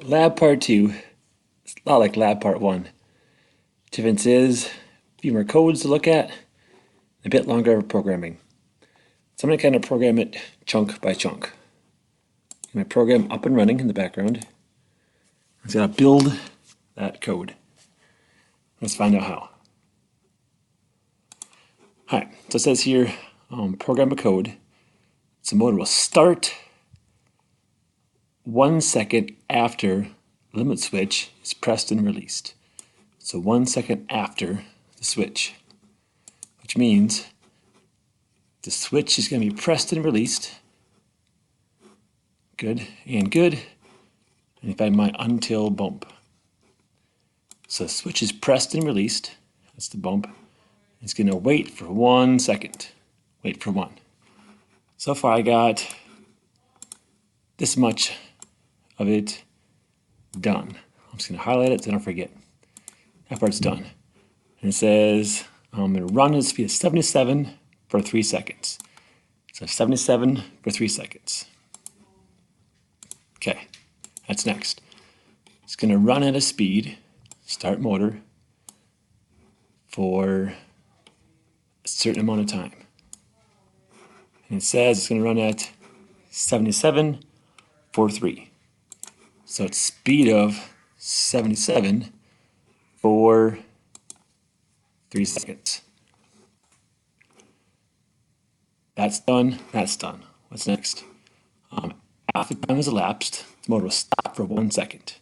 Lab part 2 is a lot like lab part 1. Difference is a few more codes to look at, a bit longer of programming. So I'm going to kind of program it chunk by chunk. Get my program up and running in the background. I'm just going to build that code. Let's find out how. Alright, so it says here, program a code. So motor will start 1 second after the limit switch is pressed and released. So 1 second after the switch, which means the switch is going to be pressed and released. Good and good. And if I have my until bump. So the switch is pressed and released. That's the bump. It's going to wait for 1 second. Wait for 1. So far I got this much of it done. I'm just going to highlight it so I don't forget. That part's done. And it says I'm going to run at a speed of 77 for 3 seconds. So 77 for 3 seconds. Okay, that's next. It's going to run at a speed, start motor, for a certain amount of time. And it says it's going to run at 77 for 3. So it's speed of 77 for 3 seconds. That's done. That's done. What's next? After time has elapsed, the motor will stop for 1 second.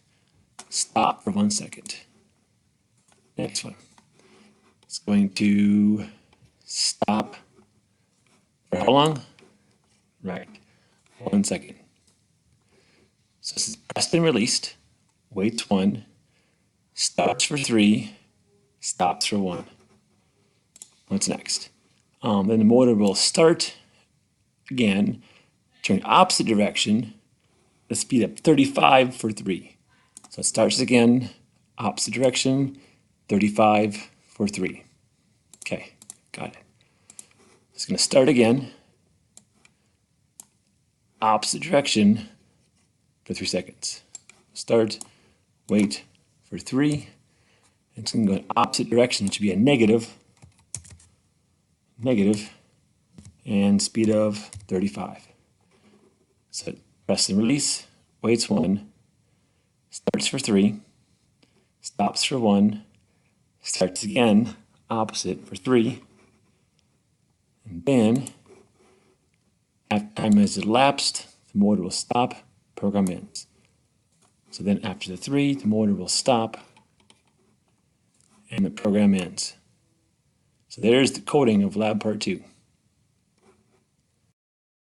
Stop for 1 second. Next one. It's going to stop for how long? Right. 1 second. So this is pressed and released. Waits 1. Stops for 3. Stops for 1. What's next? Then the motor will start again, turn opposite direction, the speed up 35 for 3. So it starts again, opposite direction, 35 for 3. Okay, got it. It's going to start again, opposite direction for 3 seconds. Start, wait for 3. It's going to go in opposite direction. It should be a negative, and speed of 35. So press and release, waits 1, starts for 3, stops for 1, starts again, opposite for 3, and then after time has elapsed, the motor will stop, program ends. So then after the 3, the motor will stop, and the program ends. So there's the coding of lab part 2.